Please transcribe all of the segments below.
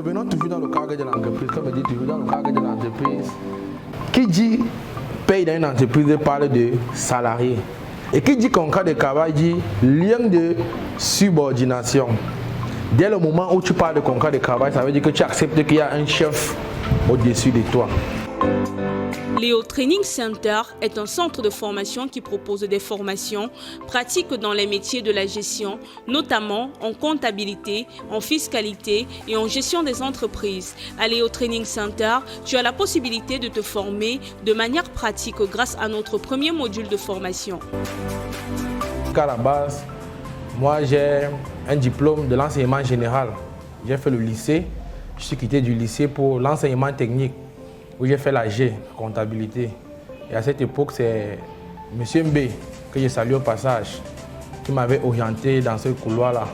Revenons toujours dans le cadre de l'entreprise, comme je dis toujours dans le cadre de l'entreprise. Qui dit paye dans une entreprise parle de salarié. Et qui dit contrat de travail dit lien de subordination. Dès le moment où tu parles de contrat de travail, ça veut dire que tu acceptes qu'il y a un chef au-dessus de toi. Léo Training Center est un centre de formation qui propose des formations pratiques dans les métiers de la gestion, notamment en comptabilité, en fiscalité et en gestion des entreprises. À Léo Training Center, tu as la possibilité de te former de manière pratique grâce à notre premier module de formation. À la base, moi j'ai un diplôme de l'enseignement général. J'ai fait le lycée, je suis quitté du lycée pour l'enseignement technique, où j'ai fait la G, comptabilité. Et à cette époque, c'est M. Mbe, que je salue au passage, qui m'avait orienté dans ce couloir-là.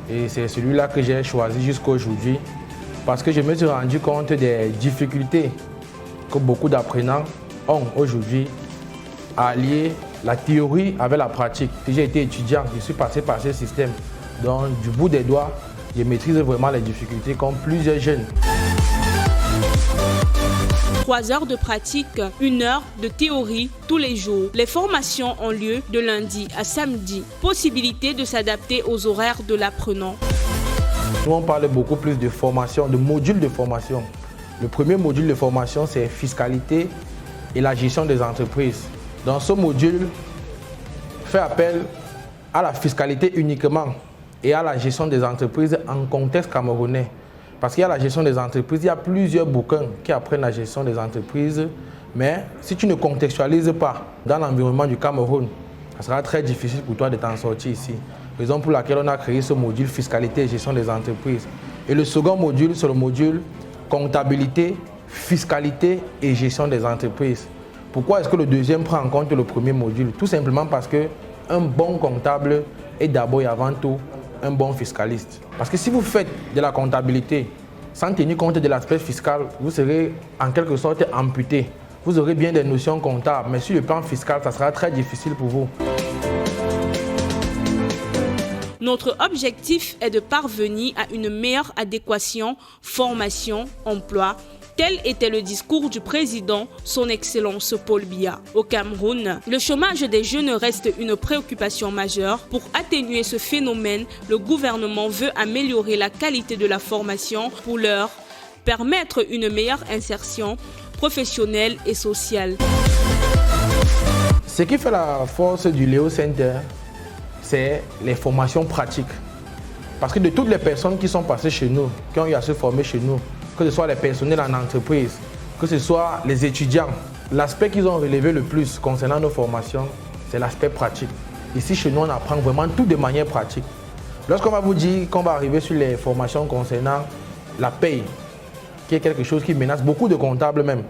Et c'est celui-là que j'ai choisi jusqu'à aujourd'hui, parce que je me suis rendu compte des difficultés que beaucoup d'apprenants ont aujourd'hui à allier la théorie avec la pratique. J'ai été étudiant, je suis passé par ce système. Donc, du bout des doigts, je maîtrise vraiment les difficultés comme plusieurs jeunes. 3 heures de pratique, 1 heure de théorie tous les jours. Les formations ont lieu de lundi à samedi. Possibilité de s'adapter aux horaires de l'apprenant. Nous, on parle beaucoup plus de formation, de modules de formation. Le premier module de formation, c'est fiscalité et la gestion des entreprises. Dans ce module, fait appel à la fiscalité uniquement et à la gestion des entreprises en contexte camerounais. Parce qu'il y a la gestion des entreprises, il y a plusieurs bouquins qui apprennent la gestion des entreprises. Mais si tu ne contextualises pas dans l'environnement du Cameroun, ça sera très difficile pour toi de t'en sortir ici. Raison pour laquelle on a créé ce module fiscalité et gestion des entreprises. Et le second module, c'est le module comptabilité, fiscalité et gestion des entreprises. Pourquoi est-ce que le deuxième prend en compte le premier module? Tout simplement parce qu'un bon comptable est d'abord et avant tout un bon fiscaliste. Parce que si vous faites de la comptabilité sans tenir compte de l'aspect fiscal, vous serez en quelque sorte amputé. Vous aurez bien des notions comptables, mais sur le plan fiscal, ça sera très difficile pour vous. Notre objectif est de parvenir à une meilleure adéquation formation-emploi. Tel était le discours du président, son Excellence Paul Biya. Au Cameroun, le chômage des jeunes reste une préoccupation majeure. Pour atténuer ce phénomène, le gouvernement veut améliorer la qualité de la formation pour leur permettre une meilleure insertion professionnelle et sociale. Ce qui fait la force du Léo Center, c'est les formations pratiques. Parce que de toutes les personnes qui sont passées chez nous, qui ont eu à se former chez nous, que ce soit les personnels en entreprise, que ce soit les étudiants, l'aspect qu'ils ont relevé le plus concernant nos formations, c'est l'aspect pratique. Ici, chez nous, on apprend vraiment tout de manière pratique. Lorsqu'on va vous dire qu'on va arriver sur les formations concernant la paye, qui est quelque chose qui menace beaucoup de comptables même,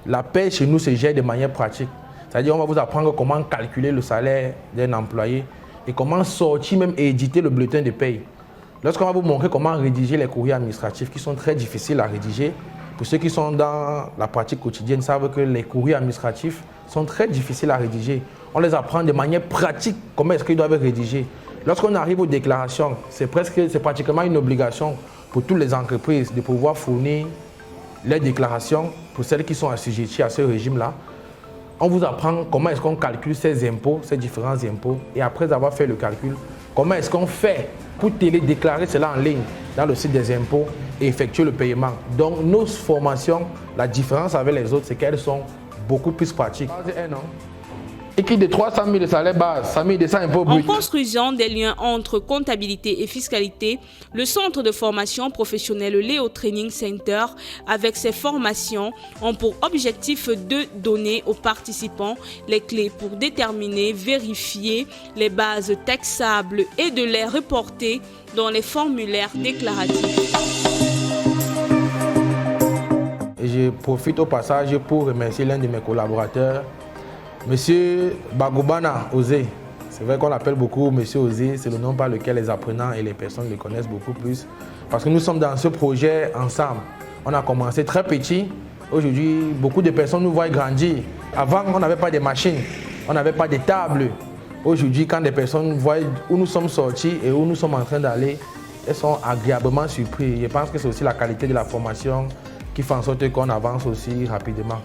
la paye chez nous se gère de manière pratique. C'est-à-dire qu'on va vous apprendre comment calculer le salaire d'un employé et comment sortir même et éditer le bulletin de paye. Lorsqu'on va vous montrer comment rédiger les courriers administratifs qui sont très difficiles à rédiger, pour ceux qui sont dans la pratique quotidienne savent que les courriers administratifs sont très difficiles à rédiger. On les apprend de manière pratique comment est-ce qu'ils doivent être rédigés. Lorsqu'on arrive aux déclarations, c'est pratiquement une obligation pour toutes les entreprises de pouvoir fournir les déclarations pour celles qui sont assujetties à ce régime-là. On vous apprend comment est-ce qu'on calcule ces impôts, ces différents impôts, et après avoir fait le calcul, comment est-ce qu'on fait pour télédéclarer cela en ligne dans le site des impôts et effectuer le paiement. Donc nos formations, la différence avec les autres, c'est qu'elles sont beaucoup plus pratiques. Équipe de 300 000 de salaire base, 100 000 de impôts bruts. En construisant des liens entre comptabilité et fiscalité, le centre de formation professionnelle Léo Training Center, avec ses formations, ont pour objectif de donner aux participants les clés pour déterminer, vérifier les bases taxables et de les reporter dans les formulaires déclaratifs. Et je profite au passage pour remercier l'un de mes collaborateurs, Monsieur Bagoubana Osé. C'est vrai qu'on l'appelle beaucoup Monsieur Osé, c'est le nom par lequel les apprenants et les personnes le connaissent beaucoup plus. Parce que nous sommes dans ce projet ensemble. On a commencé très petit. Aujourd'hui, beaucoup de personnes nous voient grandir. Avant, on n'avait pas de machines, on n'avait pas de tables. Aujourd'hui, quand des personnes voient où nous sommes sortis et où nous sommes en train d'aller, elles sont agréablement surprises. Je pense que c'est aussi la qualité de la formation qui fait en sorte qu'on avance aussi rapidement.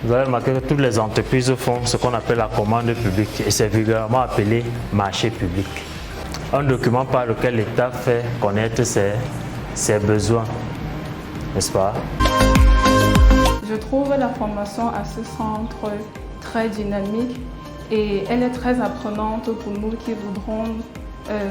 Vous avez remarqué que toutes les entreprises font ce qu'on appelle la commande publique et c'est vulgairement appelé marché public. Un document par lequel l'État fait connaître ses besoins, n'est-ce pas? Je trouve la formation à ce centre très dynamique et elle est très apprenante pour nous qui voudrons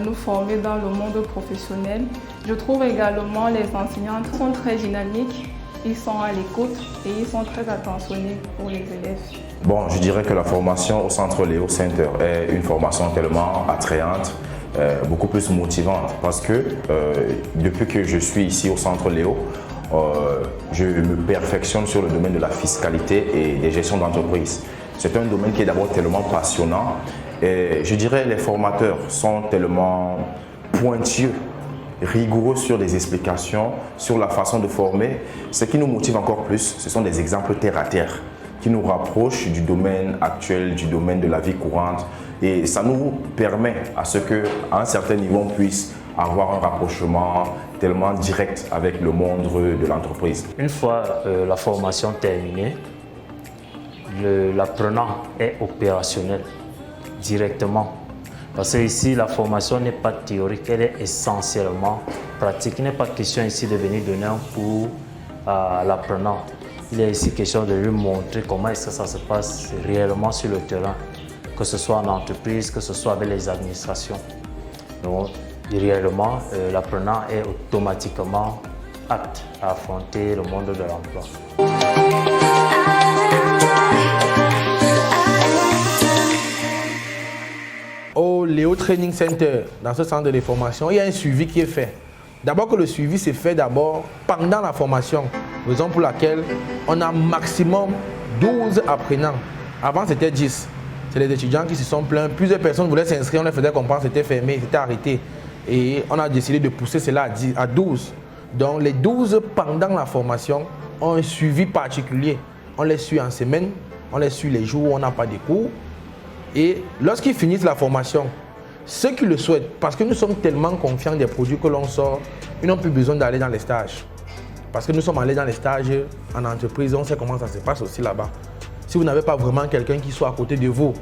nous former dans le monde professionnel. Je trouve également les enseignants sont très dynamiques, ils sont à l'écoute et ils sont très attentionnés pour les élèves. Bon, je dirais que la formation au Centre Léo Center est une formation tellement attrayante, beaucoup plus motivante parce que depuis que je suis ici au Centre Léo, je me perfectionne sur le domaine de la fiscalité et des gestions d'entreprise. C'est un domaine qui est d'abord tellement passionnant et je dirais les formateurs sont tellement pointueux, rigoureux sur les explications, sur la façon de former. Ce qui nous motive encore plus, ce sont des exemples terre à terre qui nous rapprochent du domaine actuel, du domaine de la vie courante et ça nous permet à ce qu'à un certain niveau on puisse avoir un rapprochement tellement direct avec le monde de l'entreprise. Une fois la formation terminée, l'apprenant est opérationnel directement. Parce que ici, la formation n'est pas théorique, elle est essentiellement pratique. Il n'est pas question ici de venir donner un cours à l'apprenant. Il est ici question de lui montrer comment est-ce que ça se passe réellement sur le terrain, que ce soit en entreprise, que ce soit avec les administrations. Donc, réellement, l'apprenant est automatiquement apte à affronter le monde de l'emploi. Au Léo Training Center, dans ce centre de formation, il y a un suivi qui est fait. D'abord que le suivi s'est fait d'abord pendant la formation, raison pour laquelle on a maximum 12 apprenants. Avant c'était 10. C'est les étudiants qui se sont plaints. Plusieurs personnes voulaient s'inscrire, on les faisait comprendre que c'était fermé, c'était arrêté. Et on a décidé de pousser cela à 12. Donc les 12 pendant la formation ont un suivi particulier. On les suit en semaine, on les suit les jours où on n'a pas de cours. Et lorsqu'ils finissent la formation, ceux qui le souhaitent, parce que nous sommes tellement confiants des produits que l'on sort, ils n'ont plus besoin d'aller dans les stages. Parce que nous sommes allés dans les stages en entreprise, on sait comment ça se passe aussi là-bas. Si vous n'avez pas vraiment quelqu'un qui soit à côté de vous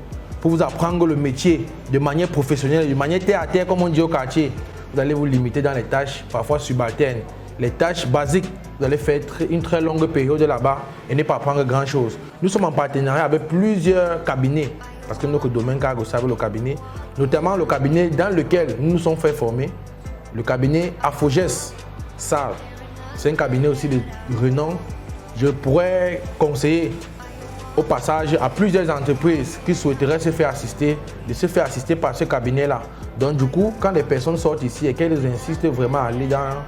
pour vous apprendre le métier de manière professionnelle, de manière terre à terre, comme on dit au quartier, vous allez vous limiter dans les tâches parfois subalternes. Les tâches basiques, vous allez faire une très longue période là-bas et ne pas apprendre grand-chose. Nous sommes en partenariat avec plusieurs cabinets, parce que notre domaine, car vous savez, le cabinet, notamment le cabinet dans lequel nous nous sommes fait former, le cabinet Afoges SAL. C'est un cabinet aussi de renom. Je pourrais conseiller au passage à plusieurs entreprises qui souhaiteraient se faire assister, de se faire assister par ce cabinet-là. Donc du coup, quand les personnes sortent ici et qu'elles insistent vraiment à aller dans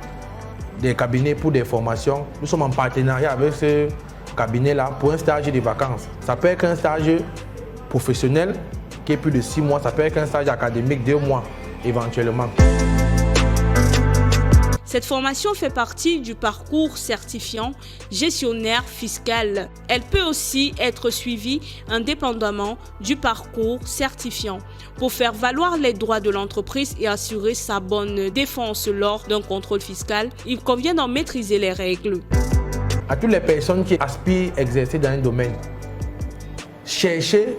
des cabinets pour des formations, nous sommes en partenariat avec ce cabinet-là pour un stage de vacances. Ça peut être un stage professionnel qui est plus de 6 mois, ça peut être un stage académique 2 mois éventuellement. Cette formation fait partie du parcours certifiant gestionnaire fiscal. Elle peut aussi être suivie indépendamment du parcours certifiant. Pour faire valoir les droits de l'entreprise et assurer sa bonne défense lors d'un contrôle fiscal, il convient d'en maîtriser les règles. À toutes les personnes qui aspirent à exercer dans un domaine, cherchez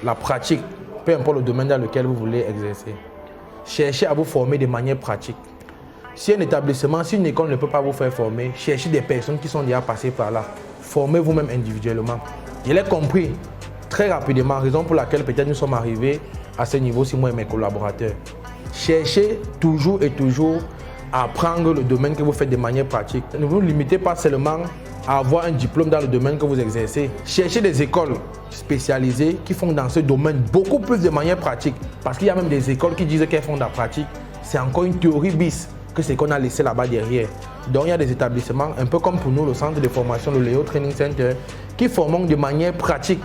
la pratique, peu importe le domaine dans lequel vous voulez exercer. Cherchez à vous former de manière pratique. Si un établissement, si une école ne peut pas vous faire former, cherchez des personnes qui sont déjà passées par là. Formez vous-même individuellement. Je l'ai compris très rapidement, raison pour laquelle peut-être nous sommes arrivés à ce niveau-ci, moi et mes collaborateurs. Cherchez toujours et toujours à apprendre le domaine que vous faites de manière pratique. Ne vous limitez pas seulement à avoir un diplôme dans le domaine que vous exercez. Cherchez des écoles spécialisées qui font dans ce domaine beaucoup plus de manière pratique. Parce qu'il y a même des écoles qui disent qu'elles font de la pratique. C'est encore une théorie bis que c'est qu'on a laissé là-bas derrière. Donc il y a des établissements, un peu comme pour nous, le centre de formation, le Léo Training Center, qui forment de manière pratique.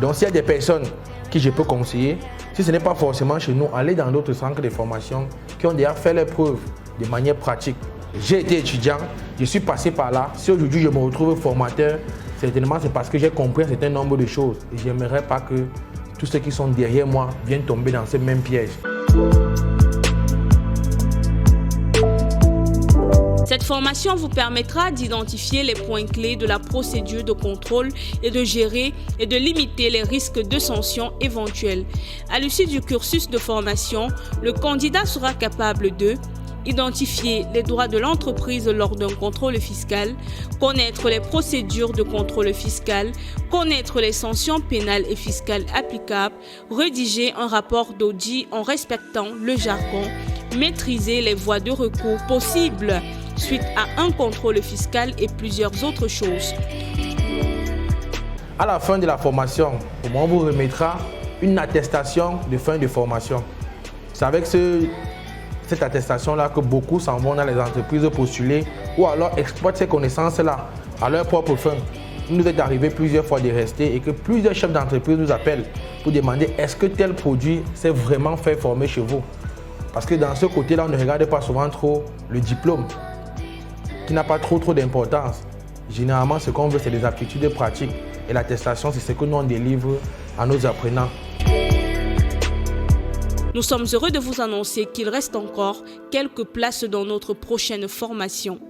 Donc s'il y a des personnes qui je peux conseiller, si ce n'est pas forcément chez nous, allez dans d'autres centres de formation qui ont déjà fait leurs preuves de manière pratique. J'ai été étudiant, je suis passé par là. Si aujourd'hui je me retrouve formateur, certainement c'est parce que j'ai compris un certain nombre de choses. Et je n'aimerais pas que tous ceux qui sont derrière moi viennent tomber dans ce même piège. Cette formation vous permettra d'identifier les points clés de la procédure de contrôle et de gérer et de limiter les risques de sanctions éventuelles. À l'issue du cursus de formation, le candidat sera capable de identifier les droits de l'entreprise lors d'un contrôle fiscal, connaître les procédures de contrôle fiscal, connaître les sanctions pénales et fiscales applicables, rédiger un rapport d'audit en respectant le jargon, maîtriser les voies de recours possibles suite à un contrôle fiscal et plusieurs autres choses. À la fin de la formation, on vous remettra une attestation de fin de formation. C'est avec cette attestation-là que beaucoup s'en vont dans les entreprises postuler ou alors exploitent ces connaissances-là à leur propre fin. Il nous est arrivé plusieurs fois de rester et que plusieurs chefs d'entreprise nous appellent pour demander est-ce que tel produit s'est vraiment fait former chez vous. Parce que dans ce côté-là, on ne regarde pas souvent trop le diplôme, qui n'a pas trop d'importance. Généralement, ce qu'on veut, c'est des aptitudes pratiques. Et l'attestation, c'est ce que nous on délivre à nos apprenants. Nous sommes heureux de vous annoncer qu'il reste encore quelques places dans notre prochaine formation.